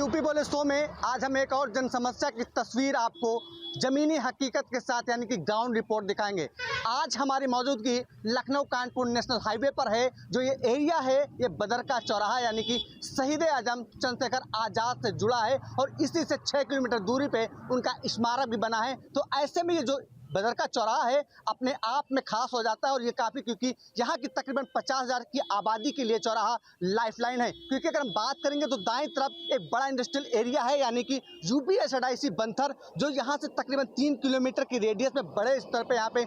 UP बोले show में आज हम एक और जन समस्या की तस्वीर आपको ज़मीनी हकीकत के साथ यानी कि ग्राउंड रिपोर्ट दिखाएंगे। आज हमारी मौजूदगी लखनऊ कानपुर नेशनल हाईवे पर है। जो ये एरिया है ये बदरका चौराहा यानी कि शहीद आजम चंद्रशेखर आज़ाद से जुड़ा है और इसी से 6 किलोमीटर दूरी पे उनका स्मारक भी बना है। तो ऐसे में ये जो बदरका चौराहा है अपने आप में खास हो जाता है और ये काफ़ी, क्योंकि यहाँ की तकरीबन 50,000 की आबादी के लिए चौराहा लाइफलाइन है। क्योंकि अगर हम बात करेंगे तो दाएं तरफ एक बड़ा इंडस्ट्रियल एरिया है यानी कि UPSIDC बंथर, जो यहाँ से तकरीबन 3 किलोमीटर की रेडियस में बड़े स्तर पे यहाँ पे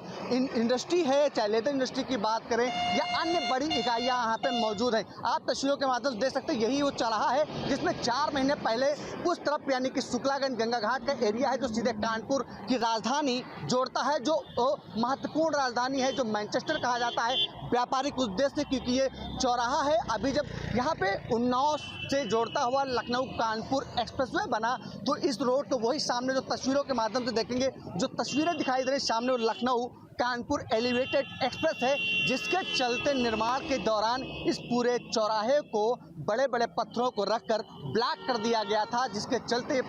इंडस्ट्री है, चाहे लेदर इंडस्ट्री की बात करें या अन्य बड़ी इकाइयाँ यहाँ पे मौजूद हैं। आप तस्वीरों के माध्यम से देख सकते हैं यही वो चौराहा है जिसमें 4 महीने पहले उस तरफ यानी कि शुक्लागंज गंगा घाट का एरिया है जो सीधे कानपुर की राजधानी जोड़ता है, जो महत्वपूर्ण राजधानी है, जो मैनचेस्टर कहा जाता है व्यापारिक उद्देश्य से, क्योंकि ये चौराहा है अभी जब यहाँ पे उन्नाव से जोड़ता हुआ लखनऊ कानपुर एक्सप्रेसवे बना तो इस रोड को वही सामने जो तस्वीरों के माध्यम से देखेंगे, जो तस्वीरें दिखाई दे रही सामने वो लखनऊ कानपुर एलिवेटेड एक्सप्रेस है, जिसके चलते निर्माण के दौरान इस पूरे चौराहे को बड़े बड़े पत्थरों को रखकर ब्लॉक कर दिया गया था, जिसके चलते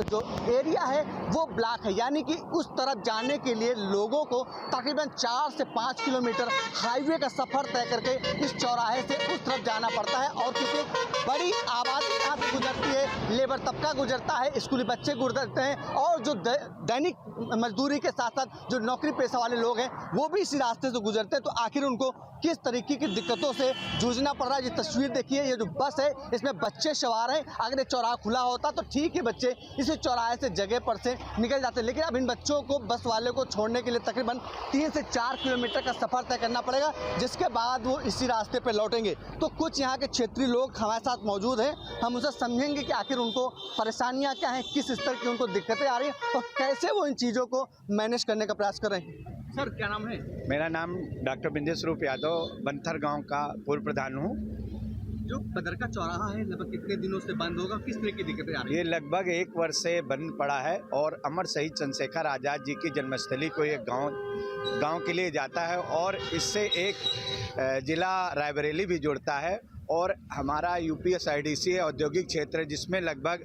जो एरिया है वो ब्लॉक है। यानी कि उस तरफ जाने के लिए लोगों को तकरीबन 4 से 5 किलोमीटर हाईवे का सफ़र तय करके इस चौराहे से उस तरफ जाना पड़ता है। और क्योंकि बड़ी आबादी यहाँ से गुजरती है, लेबर तबका गुजरता है, स्कूली बच्चे गुजरते हैं और जो दैनिक मजदूरी के साथ साथ जो नौकरी पेशा वाले लोग हैं वो भी इसी रास्ते से गुजरते हैं। तो आखिर उनको किस तरीके की दिक्कतों से जूझना पड़ रहा है। ये तस्वीर देखिए, ये जो बस है इसमें बच्चे सवार हैं। अगर ये चौराहा खुला होता तो ठीक है, बच्चे इसी चौराहे से जगह पर से निकल जाते, लेकिन अब इन बच्चों को बस वाले को छोड़ने के लिए तकरीबन 3 से 4 किलोमीटर का सफ़र तय करना पड़ेगा, जिसके बाद वो इसी रास्ते पर लौटेंगे। तो कुछ यहाँ के क्षेत्रीय लोग हमारे साथ मौजूद हैं, हम उनसे समझेंगे कि आखिर उनको परेशानियाँ क्या हैं, किस स्तर की उनको दिक्कतें आ रही हैं और कैसे वो इन चीज़ों को मैनेज करने का प्रयास कर रहे हैं। सर क्या नाम है? मेरा नाम डॉक्टर बिंदु स्वरूप यादव, बंथर गांव का पूर्व प्रधान हूँ। जो बदरका चौराहा है लगभग कितने दिनों से बंद होगा, किस तरह की दिक्कतें आ रही हैं? ये लगभग 1 वर्ष से बंद पड़ा है और अमर शहीद चंद्रशेखर आज़ाद जी की जन्मस्थली को ये गांव के लिए जाता है और इससे एक जिला रायबरेली भी जुड़ता है। और हमारा UPSIDC औद्योगिक क्षेत्र जिसमें लगभग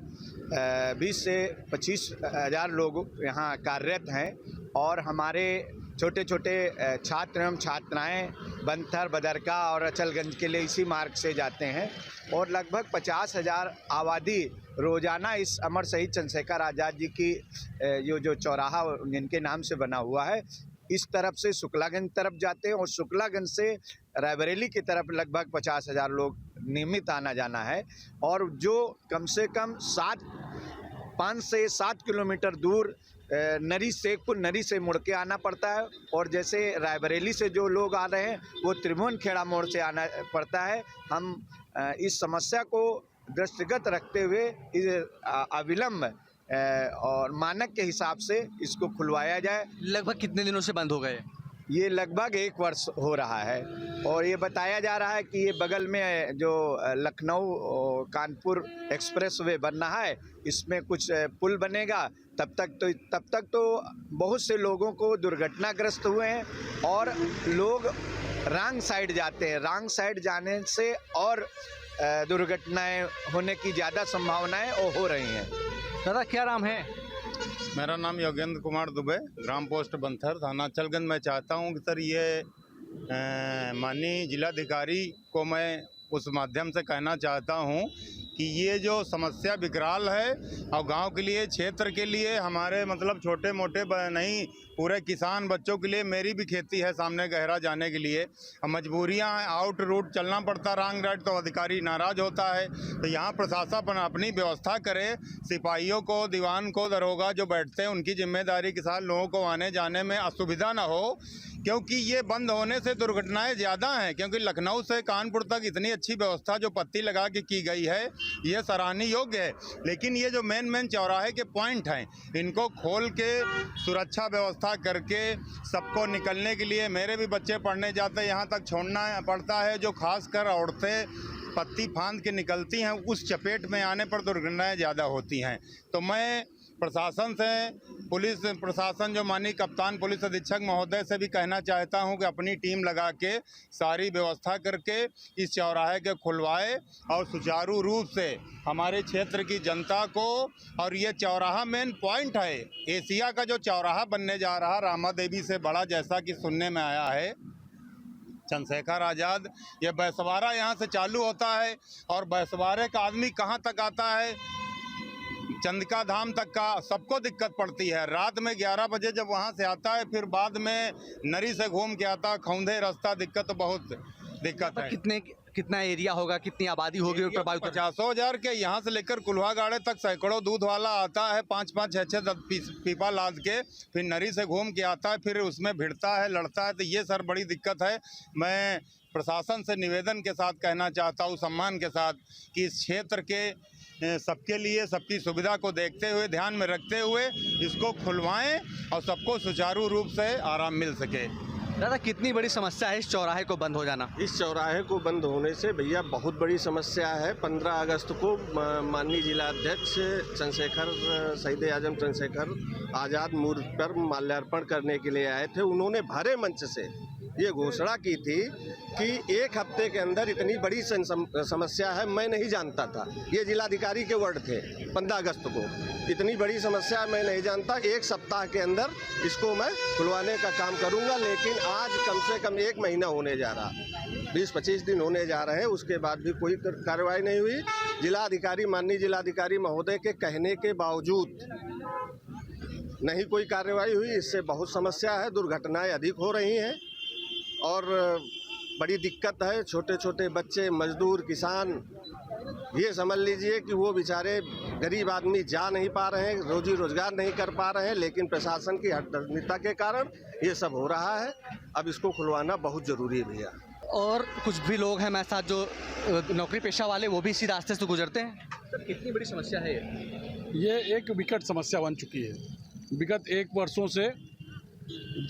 20 से 25 हज़ार लोग यहाँ कार्यरत हैं और हमारे छोटे छोटे छात्र एवं छात्राएँ बंथर, बदरका और अचलगंज के लिए इसी मार्ग से जाते हैं और लगभग 50,000 आबादी रोज़ाना इस अमर शहीद चंद्रशेखर आज़ाद जी की जो चौराहा जिनके नाम से बना हुआ है इस तरफ से शुक्लागंज तरफ जाते हैं और शुक्लागंज से रायबरेली की तरफ लगभग 50,000 लोग नियमित आना जाना है। और जो कम से कम 5 से 7 किलोमीटर दूर नरी शेखपुर नरी से मुड़ के आना पड़ता है और जैसे रायबरेली से जो लोग आ रहे हैं वो त्रिभुवन खेड़ा मोड़ से आना पड़ता है। हम इस समस्या को दृष्टिगत रखते हुए इस अविलंब और मानक के हिसाब से इसको खुलवाया जाए। लगभग कितने दिनों से बंद हो गए? ये लगभग 1 वर्ष हो रहा है और ये बताया जा रहा है कि ये बगल में जो लखनऊ कानपुर एक्सप्रेसवे बन रहा है इसमें कुछ पुल बनेगा, तब तक तो बहुत से लोगों को दुर्घटनाग्रस्त हुए हैं और लोग रॉन्ग साइड जाते हैं। रॉन्ग साइड जाने से और दुर्घटनाएं होने की ज़्यादा संभावनाएं हो रही हैं। दादा क्या नाम है? मेरा नाम योगेंद्र कुमार दुबे, ग्राम पोस्ट बंथर, थाना अचलगंज। मैं चाहता हूं कि सर ये माननीय जिलाधिकारी को मैं उस माध्यम से कहना चाहता हूं कि ये जो समस्या विकराल है और गांव के लिए, क्षेत्र के लिए, हमारे मतलब छोटे मोटे नहीं पूरे किसान बच्चों के लिए, मेरी भी खेती है सामने गहरा जाने के लिए, मजबूरियां हैं, आउट रूट चलना पड़ता रॉन्ग राइट, तो अधिकारी नाराज़ होता है। तो यहाँ प्रशासन अपनी व्यवस्था करे, सिपाहियों को, दीवान को, दरोगा जो बैठते हैं उनकी जिम्मेदारी के साथ लोगों को आने जाने में असुविधा ना हो, क्योंकि ये बंद होने से दुर्घटनाएं ज़्यादा हैं। क्योंकि लखनऊ से कानपुर तक इतनी अच्छी व्यवस्था जो पत्ती लगा के की गई है ये सराहनीय योग्य है, लेकिन ये जो मेन चौराहे के पॉइंट हैं इनको खोल के सुरक्षा व्यवस्था करके सबको निकलने के लिए, मेरे भी बच्चे पढ़ने जाते हैं यहाँ तक छोड़ना पड़ता है, जो खासकर औरतें पत्ती फांद के निकलती हैं उस चपेट में आने पर दुर्घटनाएँ ज़्यादा होती हैं। तो मैं प्रशासन से, पुलिस प्रशासन जो माननीय कप्तान पुलिस अधीक्षक महोदय से भी कहना चाहता हूं कि अपनी टीम लगा के सारी व्यवस्था करके इस चौराहे के खुलवाए और सुचारू रूप से हमारे क्षेत्र की जनता को, और ये चौराहा मेन पॉइंट है, एशिया का जो चौराहा बनने जा रहा रामा देवी से बड़ा, जैसा कि सुनने में आया है चंद्रशेखर आज़ाद, ये बैसवारा यहाँ से चालू होता है और बैसवारे का आदमी कहाँ तक आता है, चंदिका धाम तक का सबको दिक्कत पड़ती है। रात में 11 बजे जब वहाँ से आता है, फिर बाद में नरी से घूम के आता, खौंधे रास्ता, बहुत दिक्कत है। कितना एरिया होगा, कितनी आबादी होगी प्रभावित? 50,000 के यहाँ से लेकर कुल्हागाड़े तक सैकड़ों दूध वाला आता है, 5-5, 6-6 पीपा लाद के, फिर नरी से घूम के आता है, फिर उसमें भिड़ता है, लड़ता है। तो ये सर बड़ी दिक्कत है। मैं प्रशासन से निवेदन के साथ कहना चाहता हूँ, सम्मान के साथ, कि इस क्षेत्र के सबके लिए, सबकी सुविधा को देखते हुए, ध्यान में रखते हुए इसको खुलवाएं और सबको सुचारू रूप से आराम मिल सके। दादा, कितनी बड़ी समस्या है इस चौराहे को बंद हो जाना? इस चौराहे को बंद होने से भैया बहुत बड़ी समस्या है। 15 अगस्त को माननीय जिलाध्यक्ष चंद्रशेखर, शहीद आजम चंद्रशेखर आज़ाद मूर्ति पर माल्यार्पण करने के लिए आए थे। उन्होंने भरे मंच से ये घोषणा की थी कि 1 हफ्ते के अंदर इतनी बड़ी समस्या है, मैं नहीं जानता था। ये जिलाधिकारी के वर्ड थे 15 अगस्त को, इतनी बड़ी समस्या मैं नहीं जानता, 1 सप्ताह के अंदर इसको मैं खुलवाने का काम करूंगा। लेकिन आज कम से कम 1 महीना होने जा रहा, 20-25 दिन होने जा रहे हैं, उसके बाद भी कोई कार्रवाई नहीं हुई। जिलाधिकारी, माननीय जिलाधिकारी महोदय के कहने के बावजूद नहीं कोई कार्रवाई हुई। इससे बहुत समस्या है, दुर्घटनाएं अधिक हो रही हैं और बड़ी दिक्कत है। छोटे छोटे बच्चे, मजदूर, किसान, ये समझ लीजिए कि वो बेचारे गरीब आदमी जा नहीं पा रहे हैं, रोजी रोजगार नहीं कर पा रहे हैं, लेकिन प्रशासन की हठधर्मिता के कारण ये सब हो रहा है। अब इसको खुलवाना बहुत ज़रूरी है भैया। और कुछ भी लोग हैं मेरे साथ जो नौकरी पेशा वाले, वो भी इसी रास्ते से गुजरते हैं। सर, कितनी बड़ी समस्या है ये? एक विकट समस्या बन चुकी है। विगत 1 वर्षों से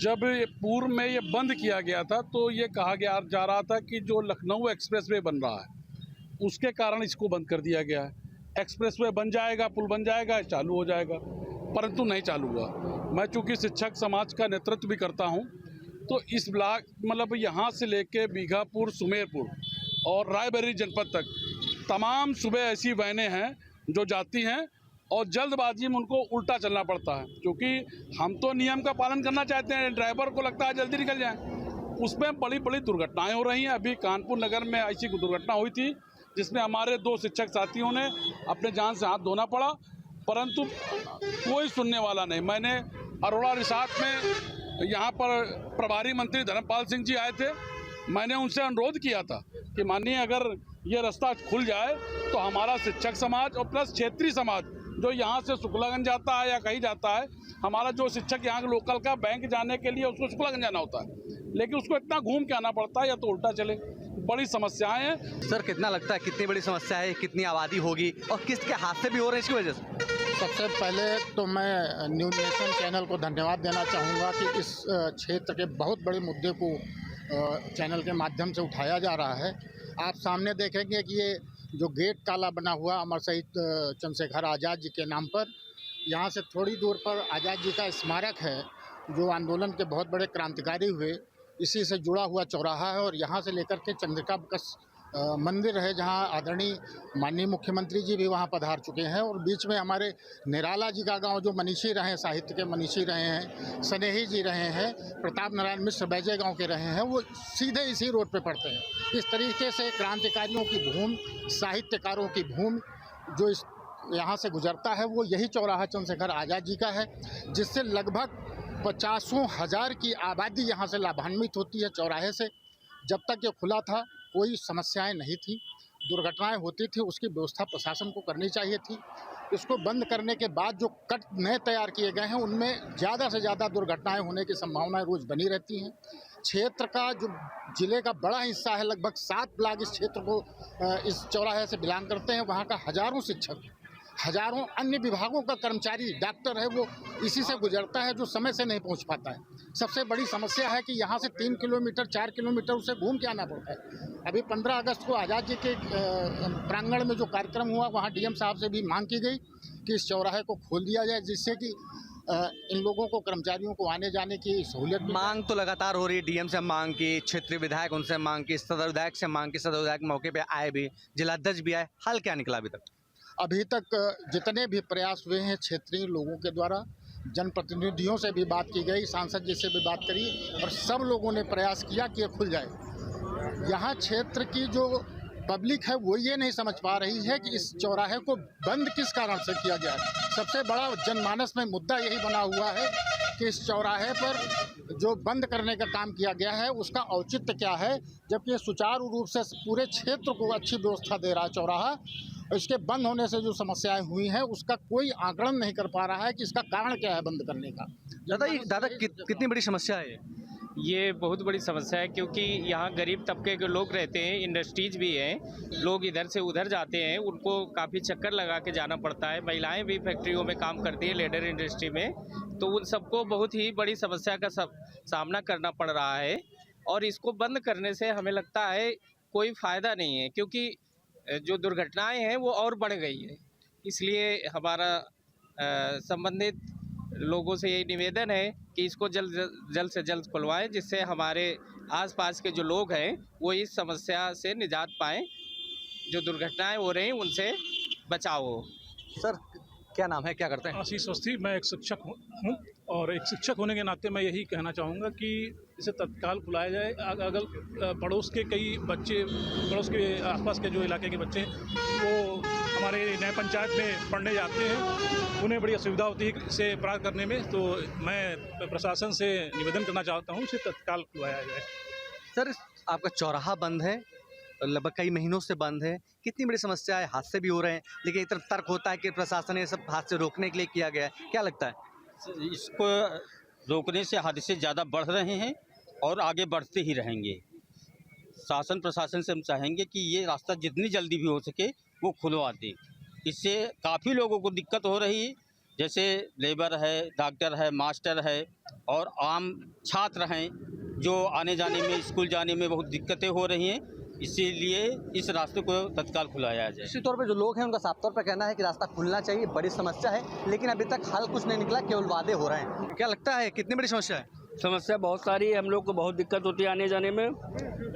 जब पूर्व में ये बंद किया गया था तो ये कहा गया जा रहा था कि जो लखनऊ एक्सप्रेसवे बन रहा है उसके कारण इसको बंद कर दिया गया है। एक्सप्रेसवे बन जाएगा, पुल बन जाएगा, चालू हो जाएगा, परंतु नहीं चालू हुआ। मैं चूँकि शिक्षक समाज का नेतृत्व भी करता हूँ, तो इस ब्लॉक मतलब यहाँ से लेके बीघापुर, सुमेरपुर और रायबरेली जनपद तक तमाम सुबह ऐसी वैनें हैं जो जाती हैं और जल्दबाजी में उनको उल्टा चलना पड़ता है, क्योंकि हम तो नियम का पालन करना चाहते हैं, ड्राइवर को लगता है जल्दी निकल जाए, उसमें बड़ी बड़ी दुर्घटनाएं हो रही हैं। अभी कानपुर नगर में ऐसी दुर्घटना हुई थी जिसमें हमारे 2 शिक्षक साथियों ने अपने जान से हाथ धोना पड़ा, परंतु कोई सुनने वाला नहीं। मैंने अरोड़ा रिसार्ट में यहाँ पर प्रभारी मंत्री धर्मपाल सिंह जी आए थे, मैंने उनसे अनुरोध किया था कि माननीय अगर ये रास्ता खुल जाए तो हमारा शिक्षक समाज और प्लस क्षेत्रीय समाज जो यहाँ से शुक्लागंज जाता है या कहीं जाता है, हमारा जो शिक्षक यहाँ लोकल का बैंक जाने के लिए उसको शुक्लागंज जाना होता है, लेकिन उसको इतना घूम के आना पड़ता है या तो उल्टा चले। बड़ी समस्याएं हैं। सर, कितना लगता है कितनी बड़ी समस्या है, कितनी आबादी होगी और किसके हादसे भी हो रहे हैं इसकी वजह से? सबसे पहले तो मैं न्यूज़ नेशन चैनल को धन्यवाद देना चाहूँगा कि इस क्षेत्र के बहुत बड़े मुद्दे को चैनल के माध्यम से उठाया जा रहा है। आप सामने देखेंगे कि ये जो गेट काला बना हुआ अमर शहीद चंद्रशेखर आज़ाद जी के नाम पर, यहाँ से थोड़ी दूर पर आज़ाद जी का स्मारक है जो आंदोलन के बहुत बड़े क्रांतिकारी हुए, इसी से जुड़ा हुआ चौराहा है। और यहाँ से लेकर के चंद्रिका बकस मंदिर है जहाँ आदरणीय माननीय मुख्यमंत्री जी भी वहाँ पधार चुके हैं। और बीच में हमारे निराला जी का गांव जो मनीषी रहे हैं, साहित्य के मनीषी रहे हैं, स्नेही जी रहे हैं, प्रताप नारायण मिश्र बैजे गांव के रहे हैं, वो सीधे इसी रोड पे पड़ते हैं। इस तरीके से क्रांतिकारियों की भूमि, साहित्यकारों की भूमि जो इस यहाँ से गुजरता है, वो यही चौराहा चंद्रशेखर आज़ाद जी का है, जिससे लगभग 50,000 की आबादी यहाँ से लाभान्वित होती है चौराहे से। जब तक ये खुला था कोई समस्याएं नहीं थी, दुर्घटनाएं होती थी, उसकी व्यवस्था प्रशासन को करनी चाहिए थी। इसको बंद करने के बाद जो कट नए तैयार किए गए हैं उनमें ज़्यादा से ज़्यादा दुर्घटनाएं होने की संभावनाएं रोज़ बनी रहती हैं। क्षेत्र का जो ज़िले का बड़ा हिस्सा है, लगभग 7 ब्लॉक इस क्षेत्र को इस चौराहे से बिलोंग करते हैं। वहाँ का हज़ारों शिक्षक, हज़ारों अन्य विभागों का कर्मचारी, डॉक्टर है, वो इसी से गुजरता है, जो समय से नहीं पहुंच पाता है। सबसे बड़ी समस्या है कि यहाँ से 3 किलोमीटर 4 किलोमीटर उसे घूम के आना पड़ता है। अभी 15 अगस्त को आज़ाद जी के प्रांगण में जो कार्यक्रम हुआ, वहाँ डीएम साहब से भी मांग की गई कि इस चौराहे को खोल दिया जाए, जिससे कि इन लोगों को, कर्मचारियों को आने जाने की सहूलियत मिले। मांग तो लगातार हो रही है, डीएम से मांग की, क्षेत्रीय विधायक उनसे मांग की, सदर विधायक से मांग की, सदर विधायक मौके पे आए भी, जिलाध्यक्ष भी आए, हल क्या निकला अभी तक? अभी तक जितने भी प्रयास हुए हैं क्षेत्रीय लोगों के द्वारा, जनप्रतिनिधियों से भी बात की गई, सांसद जी से भी बात करी, और सब लोगों ने प्रयास किया कि ये खुल जाए। यहाँ क्षेत्र की जो पब्लिक है वो ये नहीं समझ पा रही है कि इस चौराहे को बंद किस कारण से किया गया है। सबसे बड़ा जनमानस में मुद्दा यही बना हुआ है कि इस चौराहे पर जो बंद करने का काम किया गया है उसका औचित्य क्या है, जबकि ये सुचारू रूप से पूरे क्षेत्र को अच्छी व्यवस्था दे रहा है चौराहा। इसके बंद होने से जो समस्याएं हुई हैं उसका कोई आकलन नहीं कर पा रहा है कि इसका कारण क्या है बंद करने का। दादा कितनी बड़ी समस्या है ये? बहुत बड़ी समस्या है, क्योंकि यहाँ गरीब तबके के लोग रहते हैं, इंडस्ट्रीज भी हैं, लोग इधर से उधर जाते हैं, उनको काफ़ी चक्कर लगा के जाना पड़ता है। महिलाएं भी फैक्ट्रियों में काम करती है, लेदर इंडस्ट्री में, तो उन सबको बहुत ही बड़ी समस्या का सामना करना पड़ रहा है। और इसको बंद करने से हमें लगता है कोई फ़ायदा नहीं है, क्योंकि जो दुर्घटनाएँ हैं वो और बढ़ गई है। इसलिए हमारा संबंधित लोगों से यही निवेदन है कि इसको जल्द से जल्द खुलवाएं, जिससे हमारे आसपास के जो लोग हैं वो इस समस्या से निजात पाएं, जो दुर्घटनाएं हो रही हैं उनसे बचाव हो। सर क्या नाम है, क्या करते हैं? आशीष अवस्थी, मैं एक शिक्षक हूँ और एक शिक्षक होने के नाते मैं यही कहना चाहूँगा कि इसे तत्काल खुलाया जाए। अगर पड़ोस के कई बच्चे, पड़ोस के आसपास के जो इलाके के बच्चे वो हमारे नए पंचायत में पढ़ने जाते हैं, उन्हें बड़ी असुविधा होती है इसे प्राप्त करने में, तो मैं प्रशासन से निवेदन करना चाहता हूँ इसे तत्काल खुलवाया जाए। सर आपका चौराहा बंद है, लगभग कई महीनों से बंद है, कितनी बड़ी समस्या है, हादसे भी हो रहे हैं, लेकिन एक तरफ तर्क होता है कि प्रशासन ये सब हादसे रोकने के लिए किया गया है, क्या लगता है? इसको रोकने से हादसे ज़्यादा बढ़ रहे हैं और आगे बढ़ते ही रहेंगे। शासन प्रशासन से हम चाहेंगे कि ये रास्ता जितनी जल्दी भी हो सके वो खुलवा दें। इससे काफ़ी लोगों को दिक्कत हो रही है, जैसे लेबर है, डॉक्टर है, मास्टर है और आम छात्र हैं जो आने जाने में, स्कूल जाने में बहुत दिक्कतें हो रही हैं। इसीलिए इस रास्ते को तत्काल खुलाया जाए। निश्चित तौर पे जो लोग हैं उनका साफ तौर पे कहना है कि रास्ता खुलना चाहिए, बड़ी समस्या है, लेकिन अभी तक हल कुछ नहीं निकला, केवल वादे हो रहे हैं। क्या लगता है कितनी बड़ी समस्या है? समस्या बहुत सारी है, हम लोग को बहुत दिक्कत होती है आने जाने में।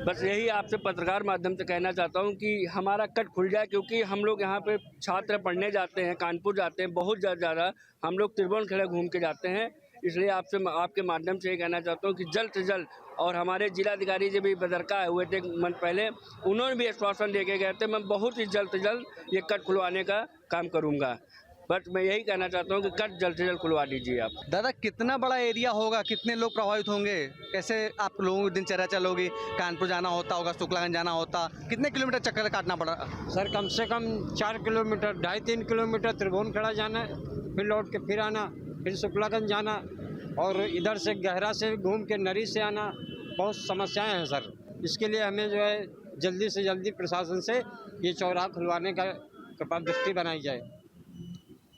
बस यही आपसे पत्रकार माध्यम से कहना चाहता हूँ कि हमारा कट खुल जाए, क्योंकि हम लोग यहाँ पे छात्र पढ़ने जाते हैं, कानपुर जाते हैं, बहुत ज़्यादा हम लोग त्रिभुवनखेड़ा घूम के जाते हैं। इसलिए आपके माध्यम से ये कहना चाहता हूँ कि जल्द से जल्द, और हमारे जिलाधिकारी जी भी बदरका हुए थे मंथ पहले, उन्होंने भी आश्वासन दे के गए थे, मैं बहुत ही जल्द से जल्द ये कट खुलवाने का काम करूँगा। बट मैं यही कहना चाहता हूँ कि कट जल्द से जल्द खुलवा दीजिए आप। दादा कितना बड़ा एरिया होगा, कितने लोग प्रभावित होंगे, कैसे आप लोगों की दिनचर्या चलोगी? कानपुर जाना होता होगा, शुक्लागंज जाना होता, कितने किलोमीटर चक्कर काटना पड़ा? सर कम से कम 4 किलोमीटर, 2.5-3 किलोमीटर त्रिभुवनखेड़ा जाना, फिर लौट के फिर आना, फिर शुक्लागंज जाना, और इधर से गहरा से घूम के नरी से आना। बहुत समस्याएं हैं सर। इसके लिए हमें जो है जल्दी से जल्दी प्रशासन से ये चौराहा खुलवाने का कृपा दृष्टि बनाई जाए।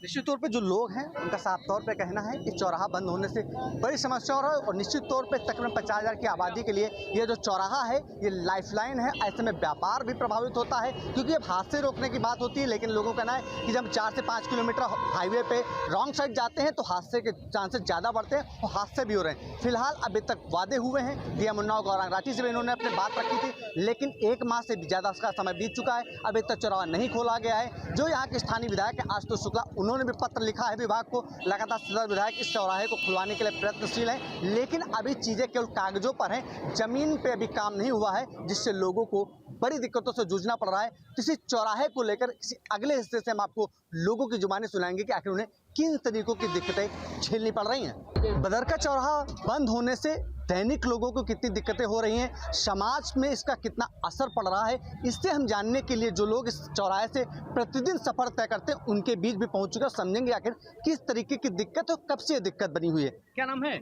निश्चित तौर पे जो लोग हैं उनका साफ तौर पे कहना है कि चौराहा बंद होने से बड़ी समस्या हो रहा है, और निश्चित तौर पे तकरीबन 50,000 की आबादी के लिए ये जो चौराहा है ये लाइफलाइन है। ऐसे में व्यापार भी प्रभावित होता है, क्योंकि अब हादसे रोकने की बात होती है, लेकिन लोगों का कहना है कि जब 4 से 5 किलोमीटर हाईवे पे रॉन्ग साइड जाते हैं तो हादसे के चांसेस ज़्यादा बढ़ते हैं और हादसे भी हो रहे हैं। फिलहाल अभी तक वादे हुए हैं, डीएम उन्नाव गौरांग राठी से भी इन्होंने अपनी बात रखी थी, लेकिन 1 माह से भी ज़्यादा का समय बीत चुका है, अभी तक चौराहा नहीं खोला गया है। जो यहाँ के स्थानीय विधायक है आशुतोष शुक्ला, उन्होंने भी पत्र लिखा है विभाग को, लगातार सदर विधायक इस चौराहे को खुलवाने के लिए प्रयत्नशील हैं, लेकिन अभी चीज़ें केवल कागजों पर हैं, जमीन पे अभी काम नहीं हुआ है, जिससे लोगों को बड़ी दिक्कतों से जूझना पड़ रहा है। किसी चौराहे को लेकर किसी अगले हिस्से से हम आपको लोगों की जुबानी सुनाएंगे कि आखिर उन्हें किन तरीकों की दिक्कतें झेलनी पड़ रही हैं। बदरका चौराहा बंद होने से दैनिक लोगों को कितनी दिक्कतें हो रही हैं, समाज में इसका कितना असर पड़ रहा है, इससे हम जानने के लिए जो लोग इस चौराहे से प्रतिदिन सफर तय करते हैं उनके बीच भी पहुंच चुके हैं, समझेंगे आखिर किस तरीके की दिक्कत और कब से ये दिक्कत बनी हुई है। क्या नाम है?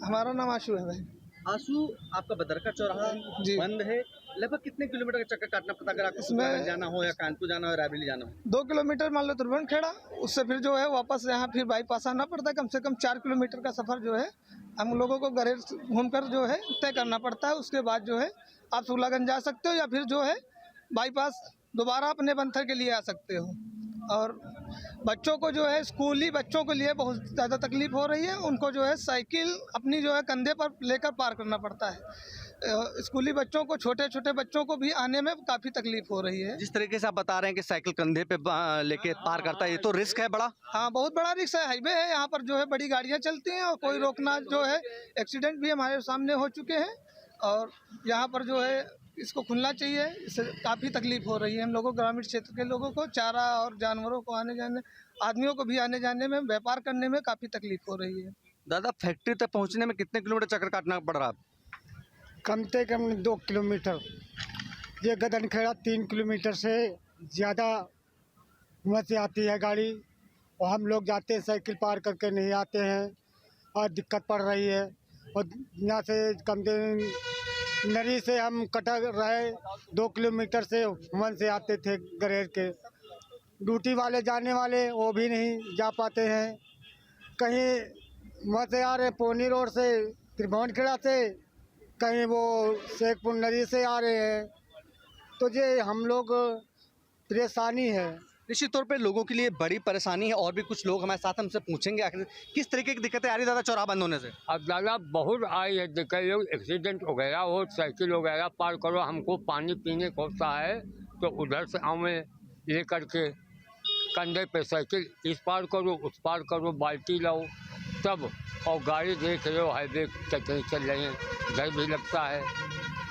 हमारा नाम आशु है भाई। आशु, आपका बदरका चौराहा बंद है, लगभग कितने किलोमीटर का चक्कर काटना पड़ता है अगर आपको इसमें जाना हो या कानपुर जाना हो, रायबरेली जाना हो? 2 किलोमीटर मान लो त्रिभुवनखेड़ा, उससे फिर जो है वापस यहाँ फिर बाईपास आना पड़ता है। कम से कम 4 किलोमीटर का सफ़र जो है हम लोगों को गरेर घूमकर जो है तय करना पड़ता है। उसके बाद जो है आप शुक्लागंज जा सकते हो या फिर जो है बाईपास दोबारा अपने बंथर के लिए आ सकते हो। और बच्चों को जो है स्कूली बच्चों के लिए बहुत ज़्यादा तकलीफ हो रही है। उनको जो है साइकिल अपनी जो है कंधे पर लेकर पार करना पड़ता है। स्कूली बच्चों को, छोटे छोटे बच्चों को भी आने में काफ़ी तकलीफ हो रही है। जिस तरीके से आप बता रहे हैं कि साइकिल कंधे पे लेके पार करता है, ये तो रिस्क है बड़ा। हाँ, बहुत बड़ा रिस्क है। हाईवे है, यहाँ पर जो है बड़ी गाड़ियाँ चलती हैं और कोई रोकना जो है, एक्सीडेंट भी हमारे सामने हो चुके हैं और यहाँ पर जो है इसको खुलना चाहिए। इससे काफ़ी तकलीफ हो रही है हम लोगों, ग्रामीण क्षेत्र के लोगों को, चारा और जानवरों को आने जाने, आदमियों को भी आने जाने में, व्यापार करने में काफ़ी तकलीफ हो रही है। दादा, फैक्ट्री तक पहुँचने में कितने किलोमीटर चक्कर काटना पड़ रहा है? कम से कम 2 किलोमीटर। ये गदनखेड़ा 3 किलोमीटर से ज़्यादा वहाँ से आती है गाड़ी और हम लोग जाते हैं, साइकिल पार करके नहीं आते हैं और दिक्कत पड़ रही है। और यहाँ से कम से नरी से हम कटक रहे 2 किलोमीटर से मन से आते थे गरेर के। ड्यूटी वाले जाने वाले वो भी नहीं जा पाते हैं। कहीं वहाँ से आ रहे पोनी रोड से, त्रिभुवनखेड़ा से, कहीं वो शेखपुर नदी से आ रहे हैं। तो ये हम लोग परेशानी है। निश्चित तौर पे लोगों के लिए बड़ी परेशानी है और भी कुछ लोग हमारे साथ हमसे पूछेंगे आखिर किस तरीके की दिक्कतें आ रही दादा चौराहा बंद होने से। अब दादा बहुत आई है दिक्कत, लोग एक्सीडेंट हो गया हो, साइकिल वगैरह पार करो, हमको पानी पीने को होता है तो उधर से आवे ले करके कंधे पे साइकिल इस पार करो उस पार करो, बाल्टी लाओ तब, और गाड़ी देख रहे हो हाईवे चल रहे हैं, डर भी लगता है।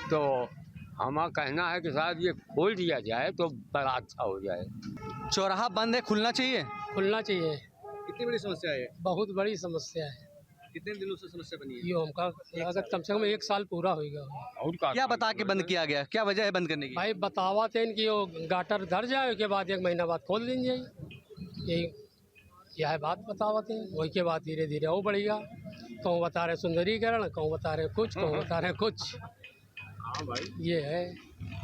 तो हमारा कहना है कि शायद ये खोल दिया जाए तो बड़ा अच्छा हो जाए। चौराहा बंद है, खुलना चाहिए। खुलना चाहिए। कितनी बड़ी समस्या है? बहुत बड़ी समस्या है। कितने दिनों से समस्या बनी है? ये हमका लागत कम से कम 1 साल पूरा होगा। और क्या बता के बंद किया गया, क्या वजह है बंद करने की? भाई बतावा थे कि वो गाटर धर जाए के बाद 1 महीना बाद खोल देंगे, यही क्या है बात बतावा थे। वही के बाद धीरे धीरे वो बढ़ेगा। कहूँ बता रहे सुंदरीकरण, कहूँ बता रहे कुछ, कहूँ बता रहे कुछ। हाँ भाई ये है।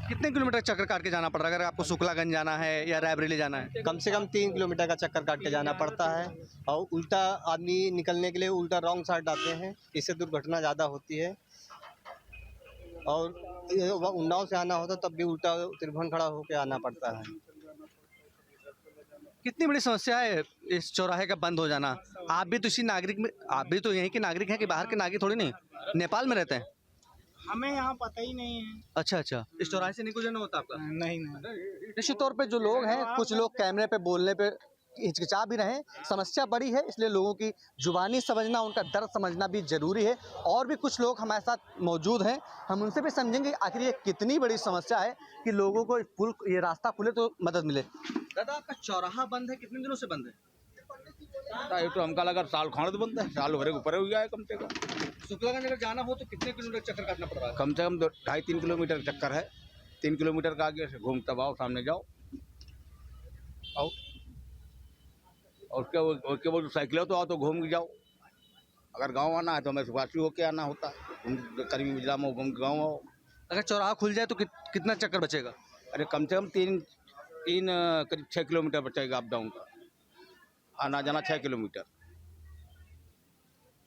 कितने किलोमीटर चक्कर काट के जाना पड़ रहा है अगर आपको शुक्लागंज जाना है या रायबरेली जाना है? कम से कम 3 किलोमीटर का चक्कर काट के जाना पड़ता है और उल्टा आदमी निकलने के लिए उल्टा रॉन्ग साइड आते हैं, इससे दुर्घटना ज़्यादा होती है। और उन्नाव से आना होता तब भी उल्टा त्रिभुवनखेड़ा होकर आना पड़ता है। कितनी बड़ी समस्या है इस चौराहे का बंद हो जाना। आप भी तो इसी नागरिक में, आप भी तो यहीं के नागरिक हैं कि बाहर के नागरिक थोड़ी नहीं, नेपाल में रहते हैं? हमें यहाँ पता ही नहीं है। अच्छा अच्छा, इस चौराहे से नहीं गुजरना होता आपका? नहीं। निश्चित तौर पे जो लोग हैं, कुछ लोग कैमरे पे बोलने पे हिचकिचा भी रहे। समस्या बड़ी है, इसलिए लोगों की जुबानी समझना, उनका दर्द समझना भी जरूरी है। और भी कुछ लोग हमारे साथ मौजूद हैं, हम उनसे भी समझेंगे आखिर ये कितनी बड़ी समस्या है कि लोगों को पुल, ये रास्ता खुले तो मदद मिले। दादा, आपका चौराहा बंद है, कितने दिनों से बंद है? ये तो हमका लगा साल खान तो बंद है, साल भरे ऊपर हो गया है कम से कम। शुक्लागंज अगर जाना हो तो कितने किलोमीटर चक्कर काटना पड़ रहा है? कम से कम 2.5-3 किलोमीटर चक्कर है। 3 किलोमीटर का आगे से घूम तब आओ, सामने जाओ आओ, और उसके वो साइकिल तो आओ तो घूम के जाओ। अगर गांव आना है तो हमें सुभाषी होके आना होता है, करीबी मिजला में घूम के गाँव आओ। अगर चौराहा खुल जाए तो कितना चक्कर बचेगा? अरे कम से कम 6 किलोमीटर बचेगा अप डाउन का, आना जाना 6 किलोमीटर,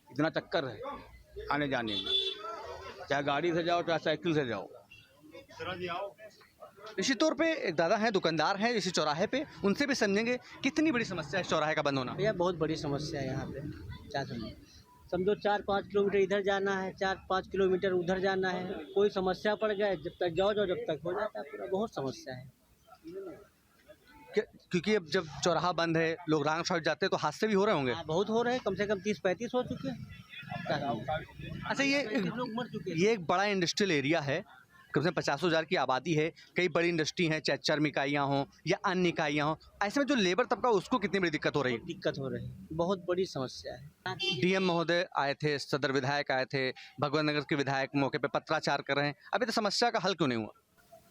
इतना चक्कर है आने जाने में, चाहे गाड़ी से जाओ चाहे साइकिल से जाओ। निश्चित तौर पे एक दादा हैं, दुकानदार हैं इसी चौराहे पे, उनसे भी समझेंगे कितनी बड़ी समस्या है इस चौराहे का बंद होना। भैया बहुत बड़ी समस्या है यहाँ पे। क्या समझो 4-5 किलोमीटर इधर जाना है, 4-5 किलोमीटर उधर जाना है, कोई समस्या पड़ गया जब तक जाओ जब तक हो जाता है पूरा। बहुत समस्या है क्योंकि अब जब चौराहा बंद है, लोग रॉन्ग साइड जाते हैं तो हादसे भी हो रहे होंगे। बहुत हो रहे हैं, कम से कम 30-35 हो चुके हैं। अच्छा, ये एक बड़ा इंडस्ट्रियल एरिया है, कम से कम 50,000 की आबादी है, कई बड़ी इंडस्ट्री हैं, चाहे चर्म इकाइयाँ हों या अन्य इकाइयाँ हों। ऐसे में जो लेबर तबका उसको कितनी बड़ी दिक्कत हो रही है? दिक्कत हो रही है, बहुत बड़ी समस्या है। डीएम महोदय आए थे, सदर विधायक आए थे, भगवत नगर के विधायक मौके पे पत्राचार कर रहे हैं, अभी तो समस्या का हल क्यों नहीं हुआ?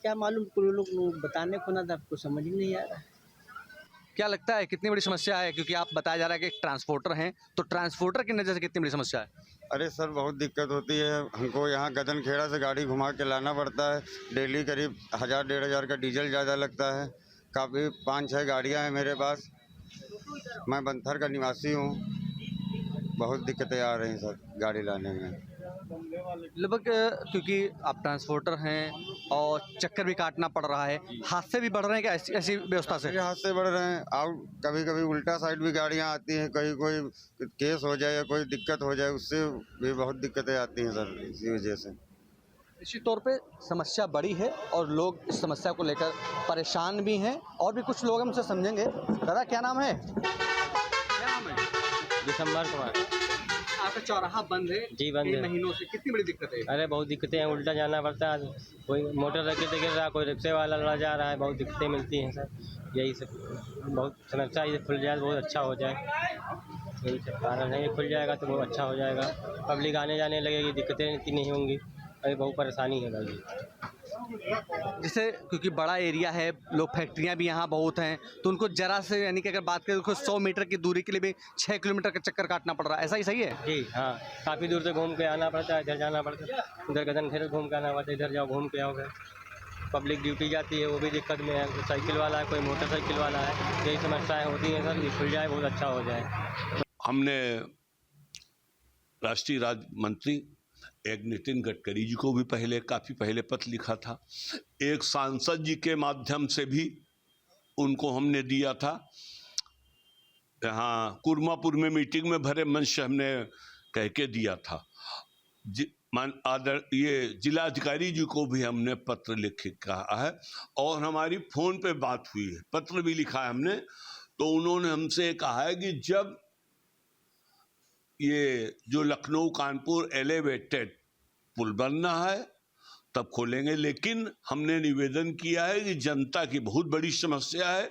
क्या मालूम, कोई लोग बताने को ना था, आपको समझ ही नहीं आ रहा है। क्या लगता है कितनी बड़ी समस्या है? क्योंकि आप बताया जा रहा है कि एक ट्रांसपोर्टर हैं, तो ट्रांसपोर्टर की नज़र से कितनी बड़ी समस्या है? अरे सर, बहुत दिक्कत होती है हमको। यहाँ गदनखेड़ा से गाड़ी घुमा के लाना पड़ता है, डेली करीब 1000-1500 का डीजल ज़्यादा लगता है। काफ़ी 5-6 गाड़ियाँ हैं मेरे पास, मैं बंथर का निवासी हूँ। बहुत दिक्कतें आ रही हैं सर गाड़ी लाने में। लगभग क्योंकि आप ट्रांसपोर्टर हैं और चक्कर भी काटना पड़ रहा है, हादसे भी बढ़ रहे हैं क्या ऐसी व्यवस्था से? हादसे बढ़ रहे हैं और कभी कभी उल्टा साइड भी गाड़ियां आती हैं, कहीं कोई केस हो जाए या कोई दिक्कत हो जाए उससे भी बहुत दिक्कतें आती हैं सर, इसी वजह से। निश्चित तौर पे समस्या बड़ी है और लोग इस समस्या को लेकर परेशान भी हैं और भी कुछ लोग हमसे समझेंगे। दादा क्या नाम है? दिसंबर कुमार। आपका चौराहा बंद है जी, बंद है महीनों से, कितनी बड़ी दिक्कत है? अरे बहुत दिक्कतें हैं, उल्टा जाना पड़ता है, कोई मोटरसाइकिल से गिर रहा है, कोई रिक्शे वाला लड़ा जा रहा है, बहुत दिक्कतें मिलती हैं सर। यही सब बहुत समस्या, ये खुल जाए तो बहुत अच्छा हो जाए, यही सब कारण है। ये खुल जाएगा तो बहुत अच्छा हो जाएगा, पब्लिक आने जाने लगेगी, दिक्कतें इतनी नहीं होंगी। अभी बहुत परेशानी है भाई। जैसे क्योंकि बड़ा एरिया है, लोग फैक्ट्रियां भी यहाँ बहुत हैं, तो उनको जरा से यानी कि अगर बात करें तो 100 मीटर की दूरी के लिए भी 6 किलोमीटर का चक्कर काटना पड़ रहा है, ऐसा ही सही है? जी हाँ, काफ़ी दूर से घूम के आना पड़ता है, इधर जाना पड़ता है, उधर गदन खेल घूम के आना पड़ता है, इधर जाओ घूम के आओगे। पब्लिक ड्यूटी जाती है, वो भी दिक्कत में है, कोई साइकिल वाला है, कोई मोटरसाइकिल वाला है, यही समस्याएँ होती हैं सर। ये खुल जाए बहुत अच्छा हो जाए। हमने राष्ट्रीय राज्य मंत्री एक नितिन गडकरी जी को भी काफ़ी पहले पत्र लिखा था, एक सांसद जी के माध्यम से भी उनको हमने दिया था। यहाँ कुरमापुर में मीटिंग में भरे मंच से हमने कह के दिया था। ये जिलाधिकारी जी को भी हमने पत्र लिख के कहा है और हमारी फ़ोन पे बात हुई है, पत्र भी लिखा है हमने। तो उन्होंने हमसे कहा है कि जब ये जो लखनऊ कानपुर एलिवेटेड पुल बनना है तब खोलेंगे, लेकिन हमने निवेदन किया है कि जनता की बहुत बड़ी समस्या है,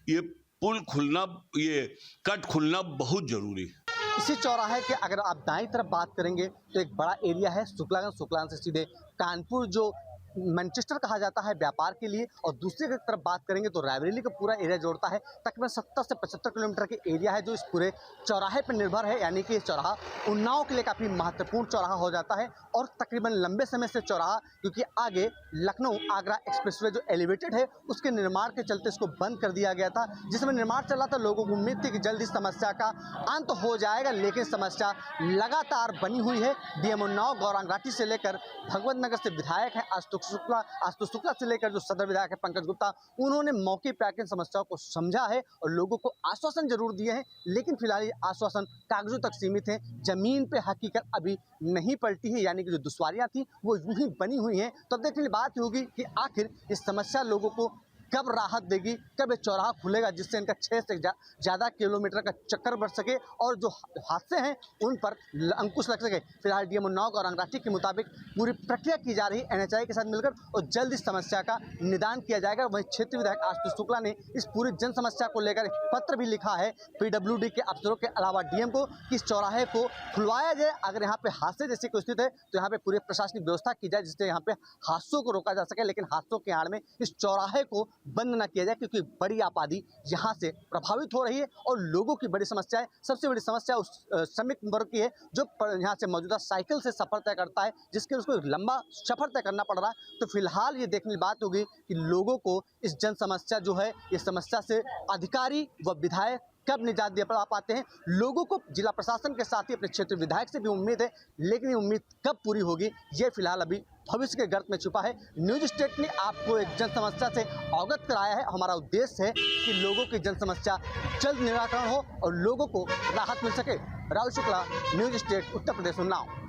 ये पुल खुलना, ये कट खुलना बहुत ज़रूरी है। इसी चौराहे के अगर आप दाईं तरफ बात करेंगे तो एक बड़ा एरिया है सुकलागंज, सुकलागंज से सीधे कानपुर जो मैनचेस्टर कहा जाता है व्यापार के लिए, और दूसरी तरफ बात करेंगे तो रायबरेली का पूरा एरिया जोड़ता है। तकरीबन 70 से 75 किलोमीटर के एरिया है जो इस पूरे चौराहे पर निर्भर है, यानी कि ये चौराहा उन्नाव के लिए काफ़ी महत्वपूर्ण चौराहा हो जाता है। और तकरीबन लंबे समय से चौराहा, क्योंकि आगे लखनऊ आगरा एक्सप्रेसवे जो एलिवेटेड है उसके निर्माण के चलते इसको बंद कर दिया गया था। जिस समय निर्माण चल रहा था लोगों को उम्मीद थी कि जल्द इस समस्या का अंत हो जाएगा, लेकिन समस्या लगातार बनी हुई है। डीएम उन्नाव गौरांग राठी से लेकर भगवत नगर से विधायक हैं आशुतोष शुक्ला से लेकर जो सदर विधायक है पंकज गुप्ता, उन्होंने मौके पर आकर समस्याओं को समझा है और लोगों को आश्वासन जरूर दिए हैं, लेकिन फिलहाल ये आश्वासन कागजों तक सीमित हैं। जमीन पे हकीकत अभी नहीं पलटी है, यानी कि जो दुश्वारियां थी वो यूं ही बनी हुई हैं। तो अब देखने की बात होगी कि आखिर इस समस्या लोगों को कब राहत देगी, कब ये चौराहा खुलेगा जिससे इनका 6 से ज़्यादा किलोमीटर का चक्कर बढ़ सके और जो हादसे हैं उन पर अंकुश लग सके। फिलहाल डीएम उन्नाव गौरांग राठी के मुताबिक पूरी प्रक्रिया की जा रही है एनएचआई के साथ मिलकर और जल्द इस समस्या का निदान किया जाएगा। वहीं क्षेत्रीय विधायक आशुतोष शुक्ला ने इस पूरी जन समस्या को लेकर एक पत्र भी लिखा है पीडब्ल्यूडी के अफसरों के अलावा डीएम को कि इस चौराहे को खुलवाया जाए। अगर यहाँ पे हादसे जैसी कोई स्थिति है तो यहाँ पे पूरी प्रशासनिक व्यवस्था की जाए जिससे यहाँ पे हादसों को रोका जा सके, लेकिन हादसों के आड़ में इस चौराहे को बंद न किया जाए, क्योंकि बड़ी आबादी यहाँ से प्रभावित हो रही है और लोगों की बड़ी समस्या है। सबसे बड़ी समस्या उस श्रमिक वर्ग की है जो यहाँ से मौजूदा साइकिल से सफर तय करता है, जिसके उसको लंबा सफर तय करना पड़ रहा है। तो फिलहाल ये देखने की बात होगी कि लोगों को इस जन समस्या जो है, इस समस्या से अधिकारी व विधायक कब निजात दे पाते हैं। लोगों को जिला प्रशासन के साथ ही अपने क्षेत्र विधायक से भी उम्मीद है, लेकिन ये उम्मीद कब पूरी होगी ये फिलहाल अभी भविष्य के गर्त में छुपा है। न्यूज स्टेट ने आपको एक जन समस्या से अवगत कराया है। हमारा उद्देश्य है कि लोगों की जन समस्या जल्द निराकरण हो और लोगों को राहत मिल सके। Rahul Shukla, news state, Uttar Pradesh, Unnao.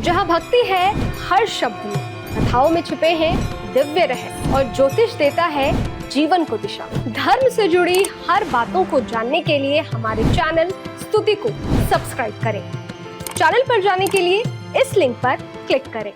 जहाँ भक्ति है हर शब्द में, कथाओं में छुपे हैं दिव्य रहस्य और ज्योतिष देता है जीवन को दिशा। धर्म से जुड़ी हर बातों को जानने के लिए हमारे चैनल स्तुति को सब्सक्राइब करें। चैनल पर जाने के लिए इस लिंक पर क्लिक करें।